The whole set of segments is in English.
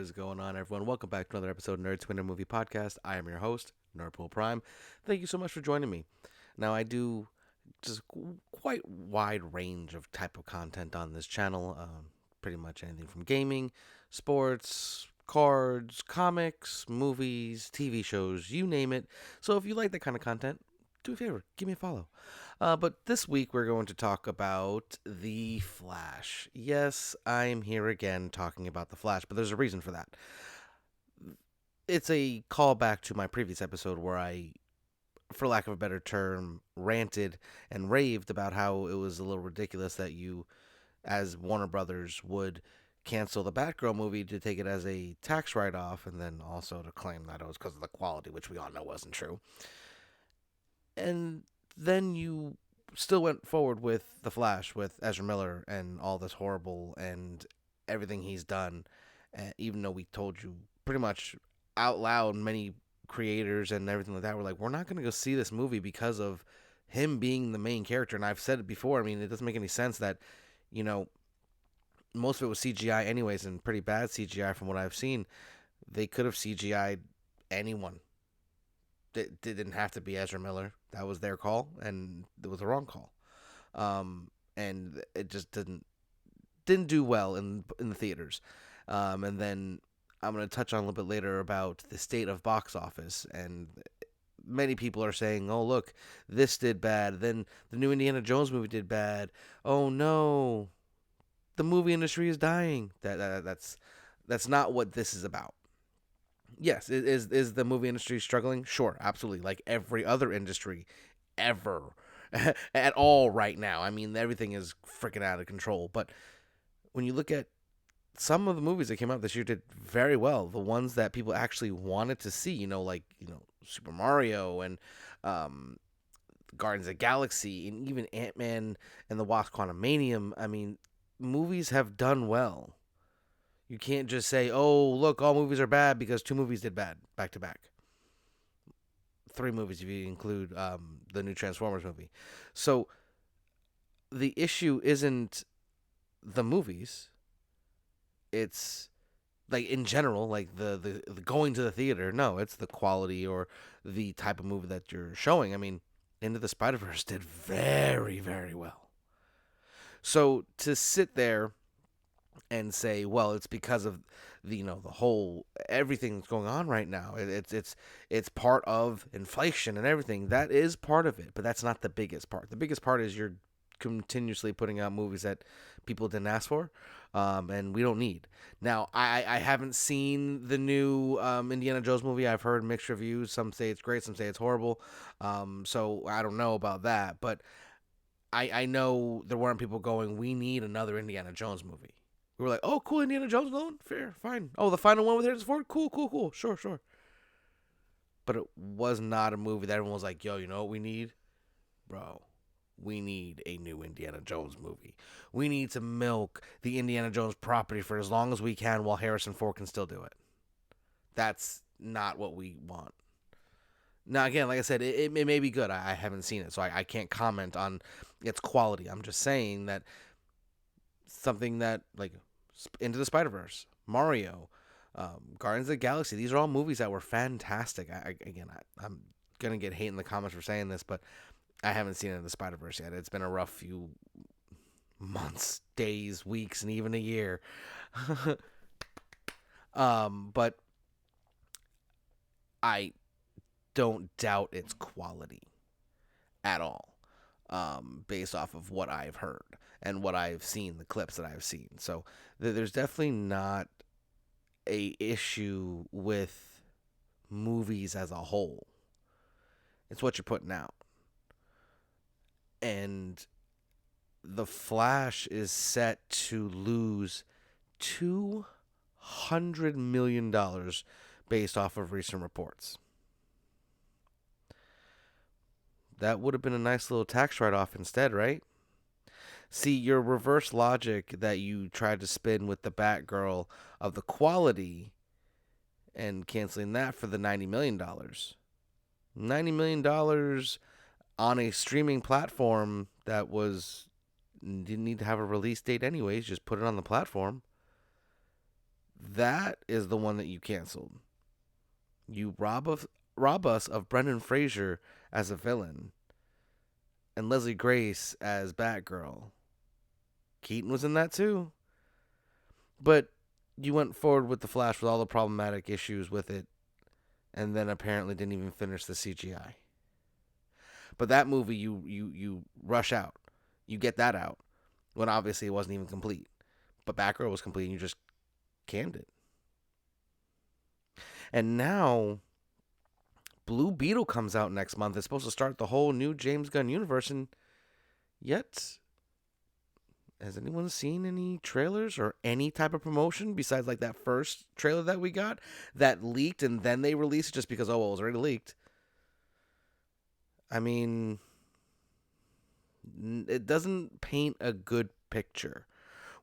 is going on, everyone? Welcome back to another episode of Nerdtooine Movie Podcast. I am your host, Nerdpool Prime. Thank you so much for joining me. Now, I do just quite wide range of type of content on this channel. Pretty much anything from gaming, sports, cards, comics, movies, TV shows, you name it. So if you like that kind of content, do me a favor, give me a follow. But this week we're going to talk about The Flash. Yes, I'm here again talking about The Flash, but there's a reason for that. It's a callback to my previous episode where I, for lack of a better term, ranted and raved about how it was a little ridiculous that you, as Warner Brothers, would cancel the Batgirl movie to take it as a tax write-off and then also to claim that it was because of the quality, which we all know wasn't true. And then you still went forward with The Flash, with Ezra Miller and all this horrible and everything he's done, even though we told you pretty much out loud, many creators and everything like that were like, we're not going to go see this movie because of him being the main character. And I've said it before, I mean, it doesn't make any sense that, most of it was CGI anyways, and pretty bad CGI from what I've seen. They could have CGI'd anyone. It didn't have to be Ezra Miller. That was their call, and it was the wrong call. And it just didn't do well in the theaters. And then I'm going to touch on a little bit later about the state of box office. And many people are saying, "Oh, look, this did bad. Then the new Indiana Jones movie did bad. Oh no, the movie industry is dying." That's not what this is about. Yes, is the movie industry struggling? Sure, absolutely. Like every other industry ever at all right now. I mean, everything is freaking out of control. But when you look at some of the movies that came out this year did very well. The ones that people actually wanted to see, Super Mario and Guardians of the Galaxy and even Ant-Man and the Wasp Quantumanium. I mean, movies have done well. You can't just say, "Oh, look, all movies are bad," because two movies did bad back to back. Three movies if you include the new Transformers movie. So the issue isn't the movies. It's like in general, like the going to the theater. No, it's the quality or the type of movie that you're showing. I mean, Into the Spider-Verse did very, very well. So to sit there and say, well, it's because of the whole everything that's going on right now. It's part of inflation and everything. That is part of it, but that's not the biggest part. The biggest part is you're continuously putting out movies that people didn't ask for, and we don't need. Now, I haven't seen the new Indiana Jones movie. I've heard mixed reviews. Some say it's great, some say it's horrible. So I don't know about that, but I know there weren't people going, we need another Indiana Jones movie. We were like, oh, cool, Indiana Jones alone? Fair, fine. Oh, the final one with Harrison Ford? Cool. Sure. But it was not a movie that everyone was like, yo, you know what we need? Bro, we need a new Indiana Jones movie. We need to milk the Indiana Jones property for as long as we can while Harrison Ford can still do it. That's not what we want. Now, again, like I said, it may be good. I haven't seen it, so I can't comment on its quality. I'm just saying that something that, like, Into the Spider-Verse, Mario, Guardians of the Galaxy, these are all movies that were fantastic. I'm going to get hate in the comments for saying this, but I haven't seen Into the Spider-Verse yet. It's been a rough few months, days, weeks, and even a year. But I don't doubt its quality at all, based off of what I've heard and what I've seen, the clips that I've seen. So there's definitely not a issue with movies as a whole. It's what you're putting out. And The Flash is set to lose $200 million based off of recent reports. That would have been a nice little tax write-off instead, right? See, your reverse logic that you tried to spin with the Batgirl of the quality and canceling that for the $90 million. $90 million on a streaming platform that didn't need to have a release date anyways, just put it on the platform. That is the one that you canceled. You rob us of Brendan Fraser as a villain and Leslie Grace as Batgirl. Keaton was in that too. But you went forward with the Flash with all the problematic issues with it, and then apparently didn't even finish the CGI. But that movie, you rush out, you get that out when obviously it wasn't even complete. But Batgirl was complete, and you just canned it. And now Blue Beetle comes out next month. It's supposed to start the whole new James Gunn universe, and yet, has anyone seen any trailers or any type of promotion besides like that first trailer that we got that leaked and then they released it just because, oh, well, it was already leaked? I mean, it doesn't paint a good picture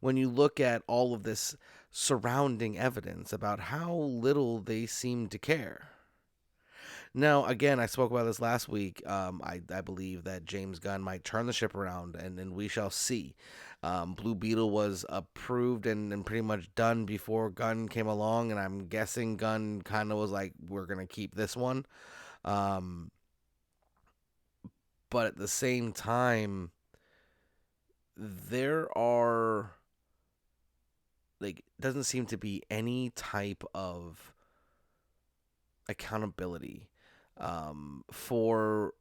when you look at all of this surrounding evidence about how little they seem to care. Now, again, I spoke about this last week. I believe that James Gunn might turn the ship around, and we shall see. Blue Beetle was approved and pretty much done before Gunn came along, and I'm guessing Gunn kind of was like, we're going to keep this one. But at the same time, there are, like, doesn't seem to be any type of accountability for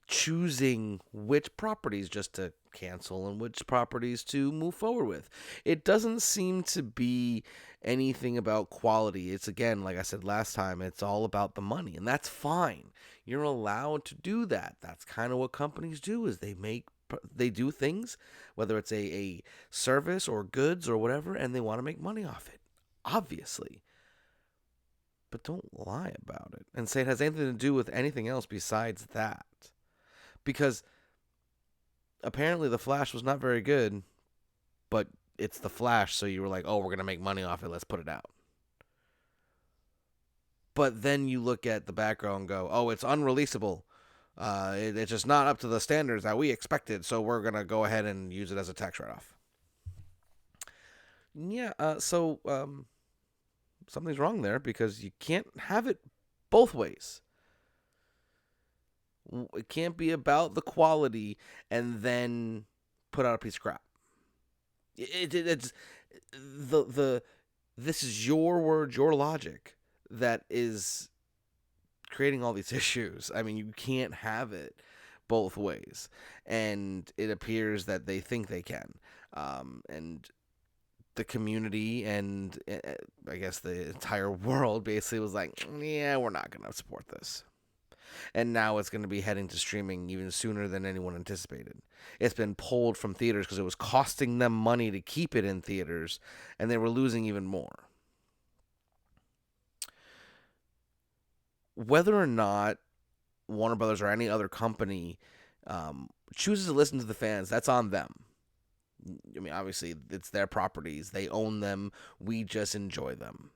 choosing which properties just to cancel and which properties to move forward with. It doesn't seem to be anything about quality. It's, again, like I said last time, it's all about the money, and that's fine. You're allowed to do that. That's kind of what companies do, is they do things, whether it's a service or goods or whatever, and they want to make money off it, obviously. But don't lie about it and say it has anything to do with anything else besides that. Because apparently The Flash was not very good, but it's The Flash, so you were like, oh, we're going to make money off it, let's put it out. But then you look at the background and go, oh, it's unreleasable. It's just not up to the standards that we expected, so we're going to go ahead and use it as a tax write-off. Yeah, something's wrong there, because you can't have it both ways. It can't be about the quality and then put out a piece of crap. It's this is your words, your logic that is creating all these issues. I mean, you can't have it both ways, and it appears that they think they can. And the community and I guess the entire world basically was like, yeah, we're not going to support this. And now it's going to be heading to streaming even sooner than anyone anticipated. It's been pulled from theaters because it was costing them money to keep it in theaters, and they were losing even more. Whether or not Warner Brothers or any other company chooses to listen to the fans, that's on them. I mean, obviously, it's their properties. They own them. We just enjoy them.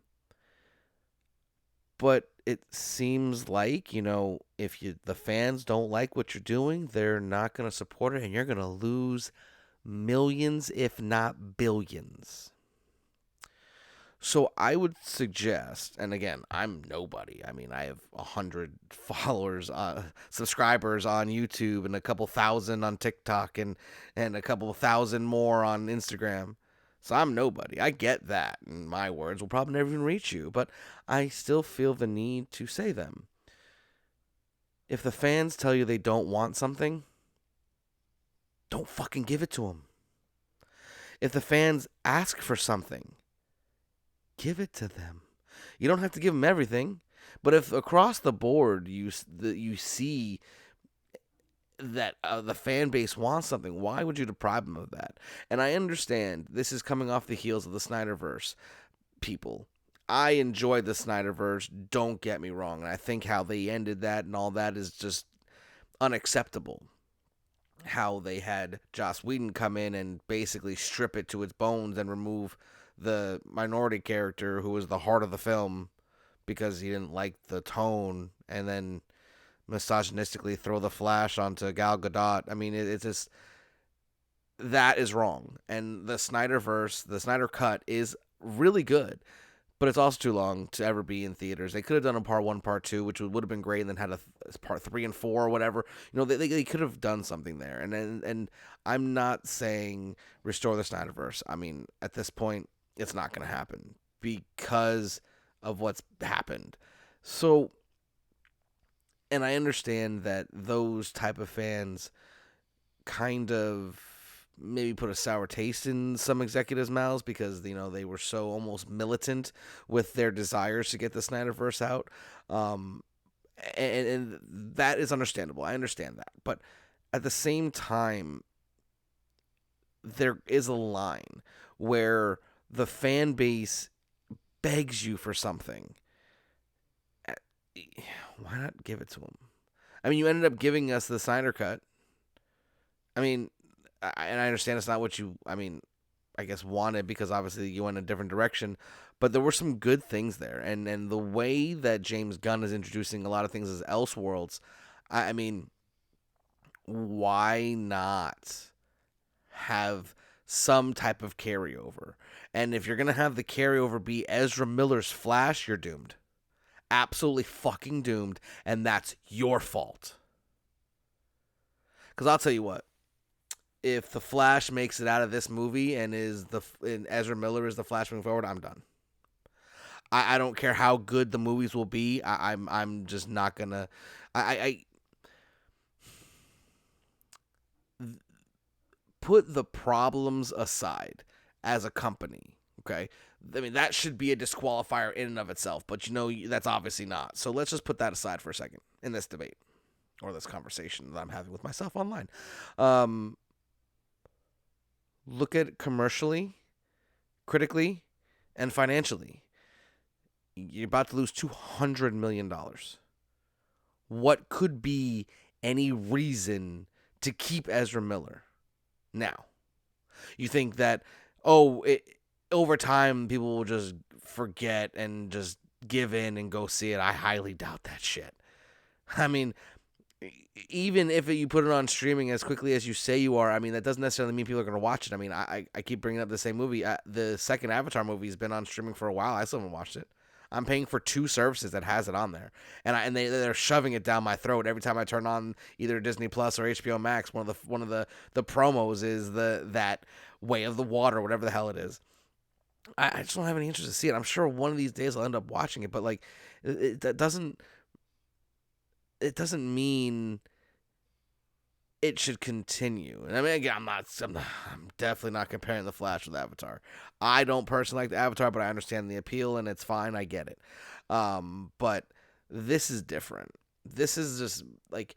But it seems like, if the fans don't like what you're doing, they're not going to support it, and you're going to lose millions, if not billions. So I would suggest, and again, I'm nobody. I mean, I have 100 followers, subscribers on YouTube, and a couple thousand on TikTok, and a couple thousand more on Instagram. So I'm nobody. I get that. And my words will probably never even reach you, but I still feel the need to say them. If the fans tell you they don't want something, don't fucking give it to them. If the fans ask for something, give it to them. You don't have to give them everything, but if across the board you see that the fan base wants something, why would you deprive them of that? And I understand this is coming off the heels of the Snyderverse. People, I enjoyed the Snyderverse, don't get me wrong, and I think how they ended that and all that is just unacceptable. How they had Joss Whedon come in and basically strip it to its bones and remove the minority character who was the heart of the film because he didn't like the tone, and then misogynistically throw the Flash onto Gal Gadot. I mean, it's just, that is wrong. And the Snyderverse, the Snyder Cut, is really good, but it's also too long to ever be in theaters. They could have done a part one, part two, which would have been great, and then had a part three and four or whatever. They could have done something there. And I'm not saying restore the Snyderverse. I mean, at this point, it's not going to happen because of what's happened. So, and I understand that those type of fans kind of maybe put a sour taste in some executives' mouths because they were so almost militant with their desires to get the Snyderverse out, and that is understandable. I understand that, but at the same time, there is a line where the fan base begs you for something. Why not give it to them? I mean, you ended up giving us the Snyder Cut. I mean, and I understand it's not what you, I guess, wanted because obviously you went a different direction, but there were some good things there. And the way that James Gunn is introducing a lot of things as Elseworlds, I mean, why not have some type of carryover? And if you're going to have the carryover be Ezra Miller's Flash, you're doomed. Absolutely fucking doomed, and that's your fault. Because I'll tell you what, if the Flash makes it out of this movie and Ezra Miller is the Flash moving forward, I'm done. I don't care how good the movies will be. I'm just not gonna. I put the problems aside as a company. Okay, I mean that should be a disqualifier in and of itself, but that's obviously not. So let's just put that aside for a second in this debate or this conversation that I'm having with myself online. Look at it commercially, critically, and financially. You're about to lose $200 million. What could be any reason to keep Ezra Miller now? You think that, over time, people will just forget and just give in and go see it? I highly doubt that shit. I mean, even if you put it on streaming as quickly as you say you are, I mean, that doesn't necessarily mean people are going to watch it. I mean, I keep bringing up the same movie. The second Avatar movie has been on streaming for a while. I still haven't watched it. I'm paying for 2 services that has it on there, and they're shoving it down my throat every time I turn on either Disney Plus or HBO Max. One of the promos is that Way of the Water, whatever the hell it is. I just don't have any interest to see it. I'm sure one of these days I'll end up watching it, but like, that doesn't mean it should continue. And I mean, again, I'm definitely not comparing the Flash with Avatar. I don't personally like the Avatar, but I understand the appeal, and it's fine. I get it. But this is different. This is just like,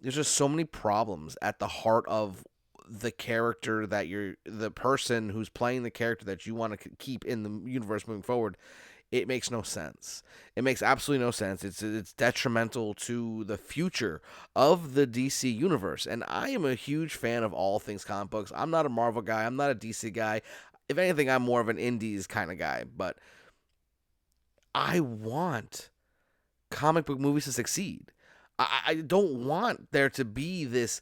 there's just so many problems at the heart of the character that the person who's playing the character that you want to keep in the universe moving forward. It makes no sense. It makes absolutely no sense. It's detrimental to the future of the DC universe. And I am a huge fan of all things comic books. I'm not a Marvel guy. I'm not a DC guy. If anything, I'm more of an indies kind of guy. But I want comic book movies to succeed. I don't want there to be this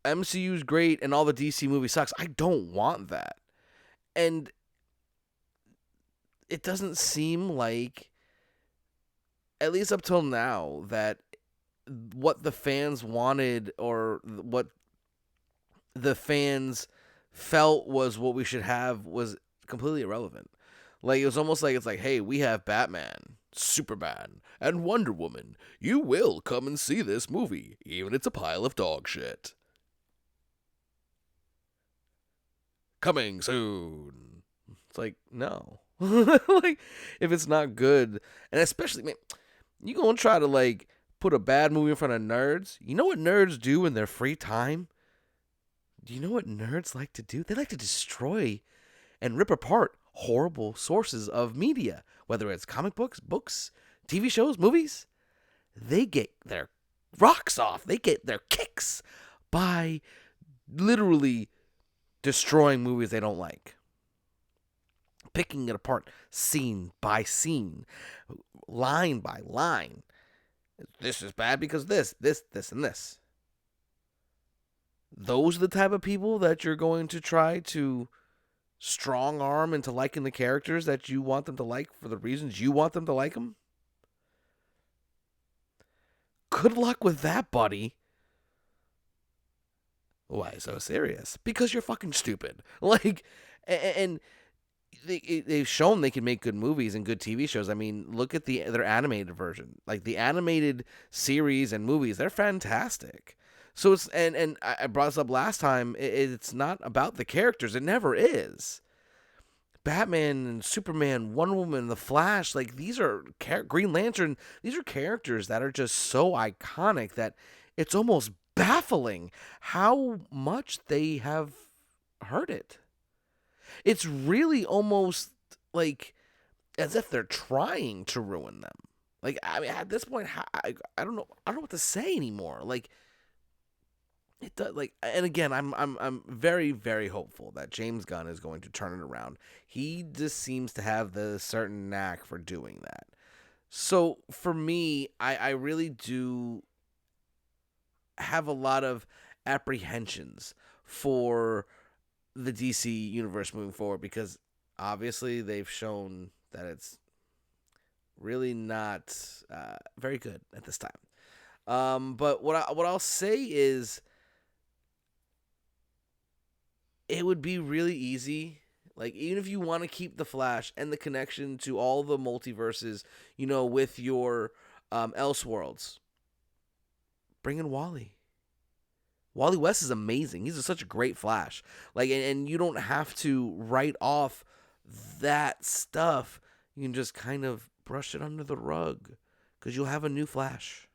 MCU's great and all the DC movie sucks. I don't want that. And it doesn't seem like, at least up till now, that what the fans wanted or what the fans felt was what we should have was completely irrelevant. Like, it was almost like, it's like, hey, we have Batman, Superman, and Wonder Woman. You will come and see this movie, even if it's a pile of dog shit. Coming soon. It's like, no. Like, if it's not good, and especially, man, you gonna try to like put a bad movie in front of nerds? You know what nerds do in their free time? Do you know what nerds like to do? They like to destroy and rip apart horrible sources of media, whether it's comic books, TV shows, movies. They get their rocks off. They get their kicks by literally destroying movies they don't like. Picking it apart scene by scene, line by line. This is bad because this, and this. those are the type of people that you're going to try to strong arm into liking the characters that you want them to like for the reasons you want them to like them? Good luck with that, buddy. Why so serious? Because you're fucking stupid. Like, and they've shown they can make good movies and good TV shows. I mean, look at their animated version. Like the animated series and movies, they're fantastic. So it's and I brought this up last time. It's not about the characters. It never is. Batman and Superman, Wonder Woman, The Flash, like these are Green Lantern. These are characters that are just so iconic that it's almost baffling how much they have heard it. It's really almost like as if they're trying to ruin them. Like I mean, at this point, I don't know. I don't know what to say anymore. Like it does. Like, and again, I'm very very hopeful that James Gunn is going to turn it around. He just seems to have the certain knack for doing that. So for me, I really do have a lot of apprehensions for the DC universe moving forward because obviously they've shown that it's really not very good at this time. But what I'll say is it would be really easy. Like even if you want to keep the Flash and the connection to all the multiverses, with your Elseworlds, bring in Wally. Wally West is amazing. He's such a great Flash. Like, and you don't have to write off that stuff. You can just kind of brush it under the rug because you'll have a new Flash.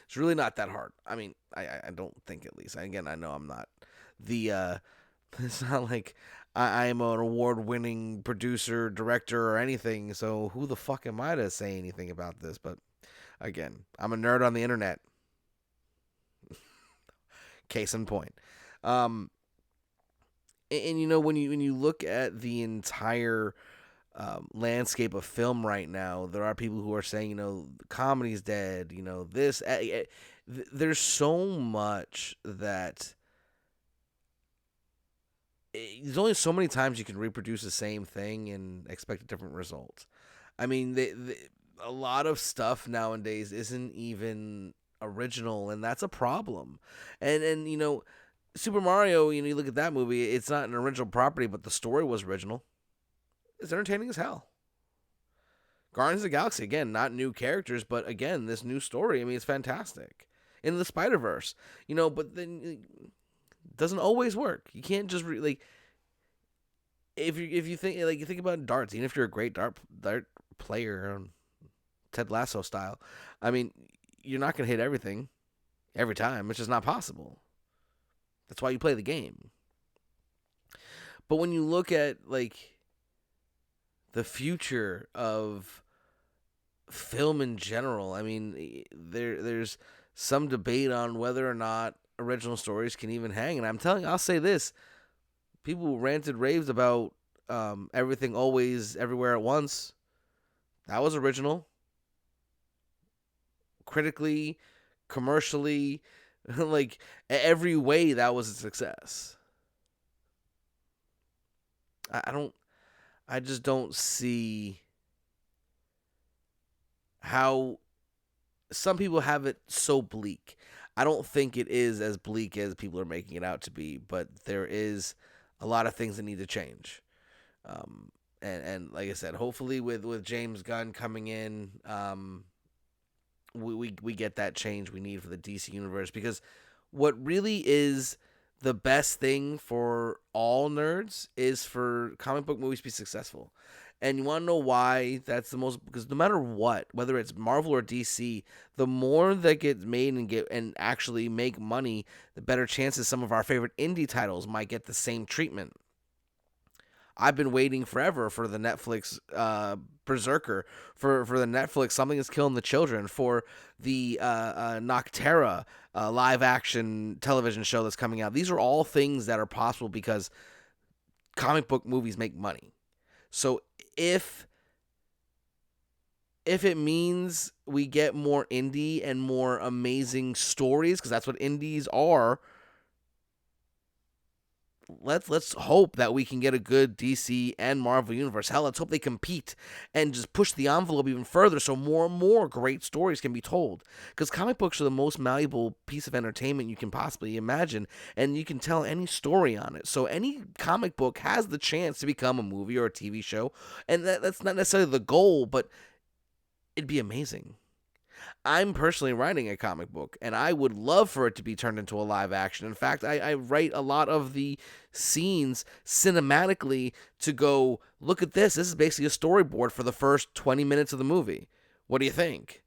It's really not that hard. I mean, I don't think at least. Again, I know I'm not the. It's not like I am an award-winning producer, director, or anything. So who the fuck am I to say anything about this? But again, I'm a nerd on the internet. Case in point. And when you look at the entire landscape of film right now, there are people who are saying, comedy's dead. This. There's so much that there's only so many times you can reproduce the same thing and expect a different result. I mean, a lot of stuff nowadays isn't even original, and that's a problem. And Super Mario, you look at that movie, it's not an original property, but the story was original. It's entertaining as hell. Guardians of the Galaxy, again, not new characters, but again, this new story, I mean, it's fantastic. Into the Spider-Verse, but then it doesn't always work. You can't just if you think you think about darts, even if you're a great dart player, Ted Lasso style, I mean, you're not going to hit everything every time. It's just not possible. That's why you play the game. But when you look at the future of film in general, I mean, there's some debate on whether or not original stories can even hang. And I'll say this: people ranted raves about Everything Always Everywhere at Once. That was original. Critically, commercially, every way, that was a success. I just don't see how some people have it so bleak. I don't think it is as bleak as people are making it out to be, but there is a lot of things that need to change. And like I said, hopefully with James Gunn coming in, we get that change we need for the DC universe, because what really is the best thing for all nerds is for comic book movies to be successful. And you want to know why that's the most? Because no matter what, whether it's Marvel or DC, the more that gets made and actually make money, the better chances some of our favorite indie titles might get the same treatment. I've been waiting forever for the Netflix Berserker, for the Netflix Something is Killing the Children, for the Noctera live action television show that's coming out. These are all things that are possible because comic book movies make money. So if If it means we get more indie and more amazing stories, because that's what indies are, let's hope that we can get a good DC and Marvel universe. Hell, let's hope they compete and just push the envelope even further so more and more great stories can be told. Because comic books are the most malleable piece of entertainment you can possibly imagine, and you can tell any story on it. So any comic book has the chance to become a movie or a TV show, and that's not necessarily the goal, but it'd be amazing. I'm personally writing a comic book, and I would love for it to be turned into a live action. In fact, I write a lot of the scenes cinematically to go, look at this. This is basically a storyboard for the first 20 minutes of the movie. What do you think?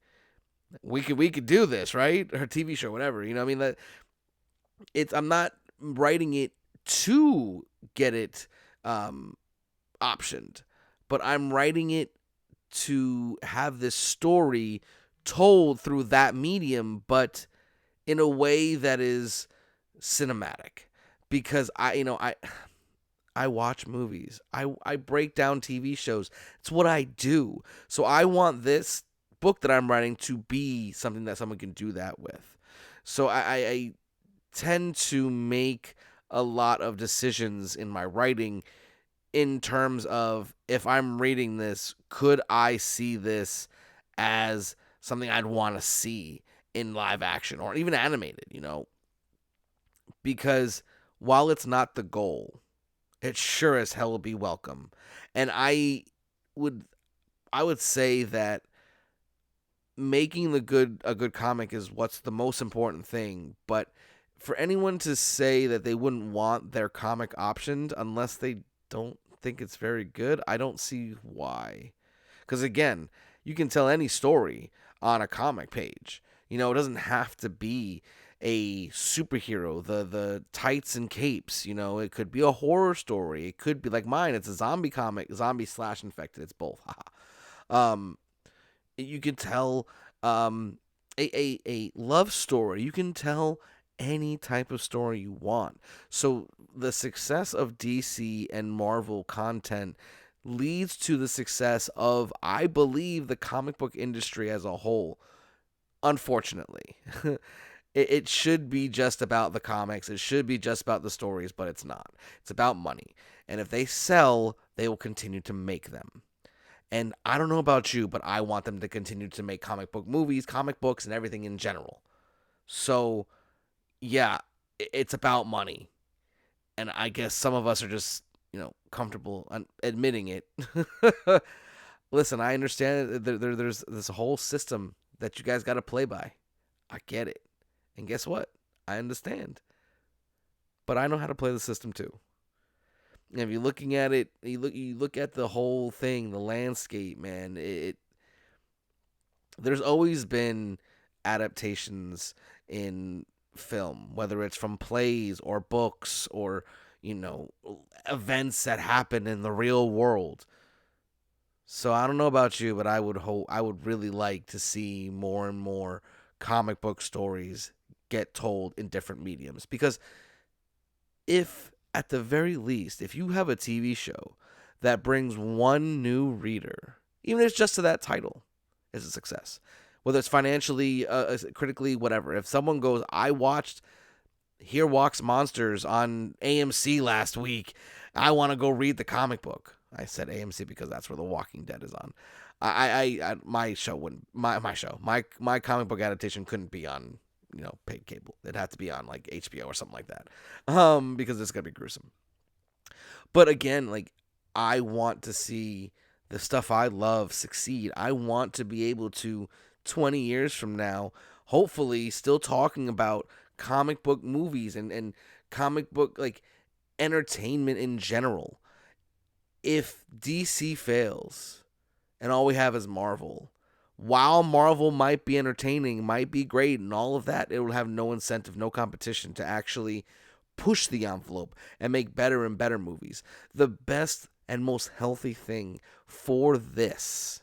We could do this, right? Or TV show, whatever. You know, what I mean, that it's I'm not writing it to get it optioned, but I'm writing it to have this story told through that medium, but in a way that is cinematic. Because I watch movies. I break down TV shows. It's what I do. So I want this book that I'm writing to be something that someone can do that with. So I tend to make a lot of decisions in my writing in terms of, if I'm reading this, could I see this as something I'd want to see in live action or even animated, because while it's not the goal, it sure as hell will be welcome. And would I would say that making a good comic is what's the most important thing, but for anyone to say that they wouldn't want their comic optioned unless they don't think it's very good, I don't see why. Because again, you can tell any story on a comic page. It doesn't have to be a superhero, the tights and capes. It could be a horror story. It could be like mine. It's a zombie comic, zombie slash infected. It's both. You could tell a love story. You can tell any type of story you want. So the success of DC and Marvel content leads to the success of, I believe, the comic book industry as a whole. Unfortunately, it should be just about the comics. It should be just about the stories, but it's not. It's about money. And if they sell, they will continue to make them. And I don't know about you, but I want them to continue to make comic book movies, comic books, and everything in general. So, yeah, it's about money. And I guess some of us are just, comfortable admitting it. Listen, I understand there's this whole system that you guys got to play by. I get it. And guess what? I understand. But I know how to play the system too. And if you're looking at it, you look at the whole thing, the landscape, man. There's always been adaptations in film, whether it's from plays or books or events that happen in the real world. So I don't know about you, but I would really like to see more and more comic book stories get told in different mediums, because if at the very least, if you have a TV show that brings one new reader, even if it's just to that title, is a success. Whether it's financially, critically, whatever. If someone goes, I watched Here Walks Monsters on AMC last week, I want to go read the comic book. I said AMC because that's where The Walking Dead is on. My show wouldn't, my comic book adaptation couldn't be on, paid cable. It'd have to be on like HBO or something like that. Because it's gonna be gruesome. But again, like, I want to see the stuff I love succeed. I want to be able to, 20 years from now, hopefully still talking about comic book movies and comic book, like, entertainment in general. If DC fails and all we have is Marvel, while Marvel might be entertaining, might be great and all of that, it will have no incentive, no competition to actually push the envelope and make better and better movies. The best and most healthy thing for this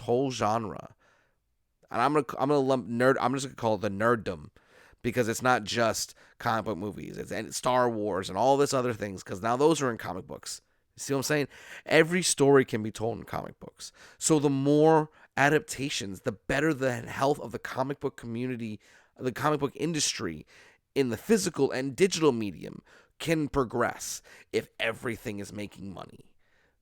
whole genre, and I'm gonna lump nerd. I'm just gonna call it the nerddom, because it's not just comic book movies. It's Star Wars and all this other things, because now those are in comic books. See what I'm saying? Every story can be told in comic books. So the more adaptations, the better the health of the comic book community, the comic book industry in the physical and digital medium can progress. If everything is making money,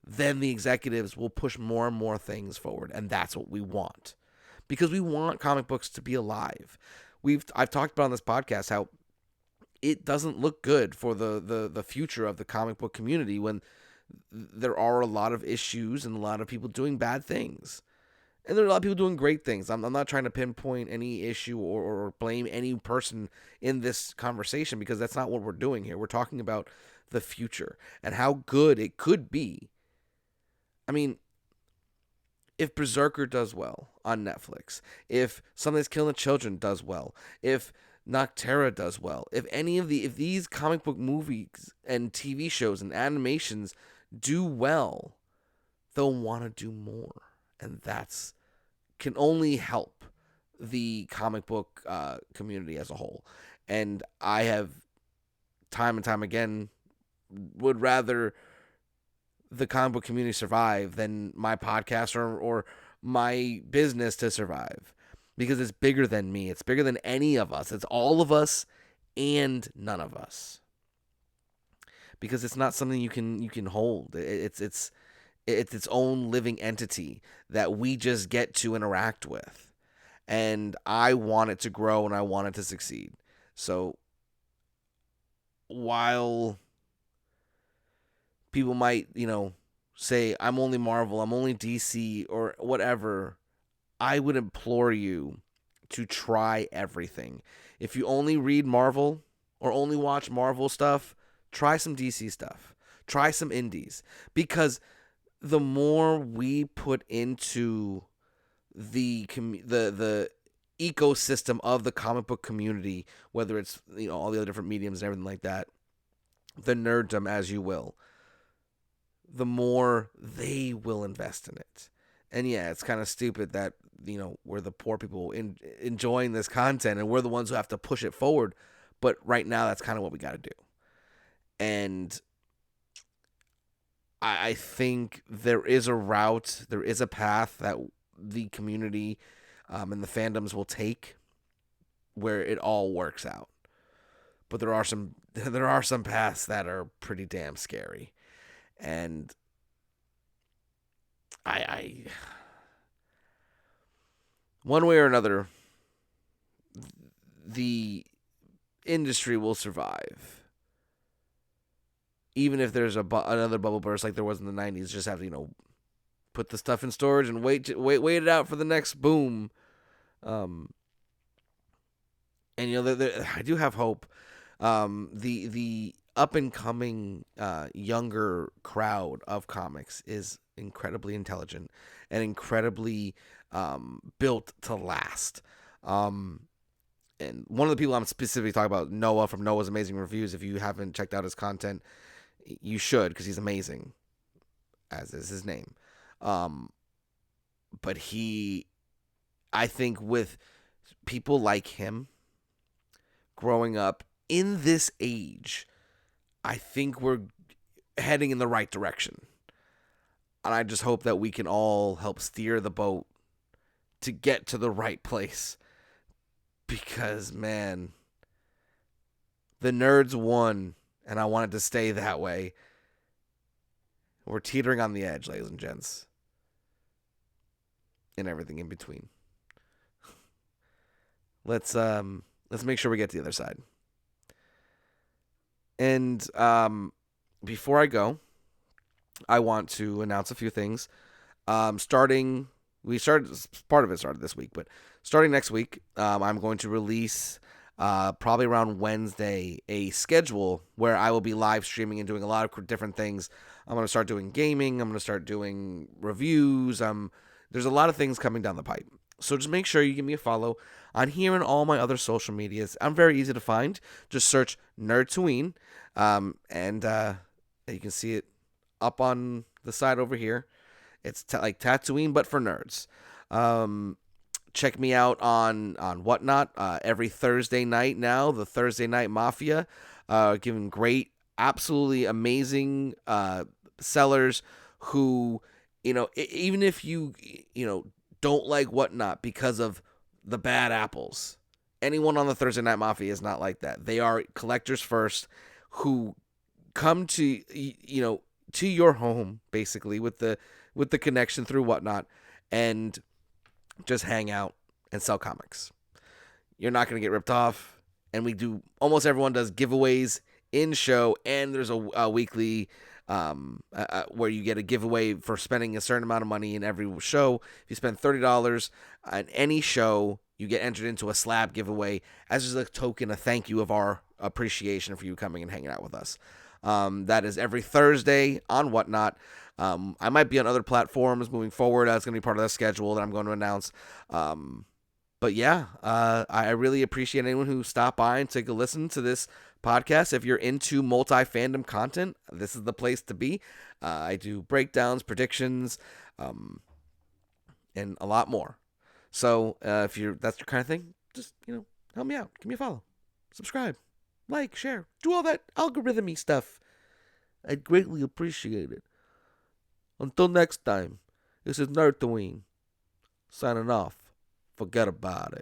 then the executives will push more and more things forward, and that's what we want. Because we want comic books to be alive. I've talked about on this podcast how it doesn't look good for the future of the comic book community when there are a lot of issues and a lot of people doing bad things. And there are a lot of people doing great things. I'm not trying to pinpoint any issue or blame any person in this conversation, because that's not what we're doing here. We're talking about the future and how good it could be. I mean, if Berserker does well on Netflix, if Something That's Killing the Children does well, if Noctera does well, if these comic book movies and TV shows and animations do well, they'll want to do more, and that's can only help the comic book community as a whole. And I have time and time again would rather the comic book community survive than my podcast or my business to survive, because it's bigger than me. It's bigger than any of us. It's all of us and none of us. Because it's not something you can hold. It's its own living entity that we just get to interact with. And I want it to grow and I want it to succeed. So while people might, say, I'm only Marvel, I'm only DC, or whatever, I would implore you to try everything. If you only read Marvel or only watch Marvel stuff, try some DC stuff. Try some indies. Because the more we put into the ecosystem of the comic book community, whether it's all the other different mediums and everything like that, the nerddom, as you will, the more they will invest in it. And yeah, it's kind of stupid that we're the poor people enjoying this content, and we're the ones who have to push it forward. But right now, that's kind of what we got to do. And I think there is a route, there is a path that the community and the fandoms will take where it all works out. But there are some paths that are pretty damn scary. And I one way or another, the industry will survive. Even if there's another bubble burst like there was in the 90s, just have to, put the stuff in storage and wait it out for the next boom. And I do have hope. The up and coming younger crowd of comics is incredibly intelligent and incredibly built to last. And one of the people I'm specifically talking about, Noah from Noah's Amazing Reviews. If you haven't checked out his content, you should, because he's amazing, as is his name. But I think with people like him growing up in this age, I think we're heading in the right direction. And I just hope that we can all help steer the boat to get to the right place. Because, man, the nerds won, and I want it to stay that way. We're teetering on the edge, ladies and gents. And everything in between. Let's make sure we get to the other side. And before I go, I want to announce a few things. Part of it started this week, but starting next week, I'm going to release probably around Wednesday a schedule where I will be live streaming and doing a lot of different things. I'm going to start doing gaming. I'm going to start doing reviews. There's a lot of things coming down the pipe. So just make sure you give me a follow on here and all my other social medias. I'm very easy to find. Just search Nerdtooine, and you can see it up on the side over here. It's like Tatooine, but for nerds. Check me out on Whatnot every Thursday night now, the Thursday Night Mafia, giving great, absolutely amazing sellers who, even if don't like Whatnot because of the bad apples. Anyone on the Thursday Night Mafia is not like that. They are collectors first who come to your home basically with the connection through Whatnot and just hang out and sell comics. You're not going to get ripped off. And almost everyone does giveaways in show, and there's a weekly where you get a giveaway for spending a certain amount of money in every show. If you spend $30 on any show, you get entered into a slab giveaway as just a token, a thank you of our appreciation for you coming and hanging out with us. That is every Thursday on Whatnot. I might be on other platforms moving forward. That's going to be part of the schedule that I'm going to announce. But yeah, I really appreciate anyone who stopped by and take a listen to this podcast. If you're into multi-fandom content, this is the place to be. I do breakdowns, predictions, and a lot more. So if that's your kind of thing, just help me out. Give me a follow, subscribe, like, share, do all that algorithmy stuff. I'd greatly appreciate it. Until next time, this is Nerdtooine signing off. Forget about it.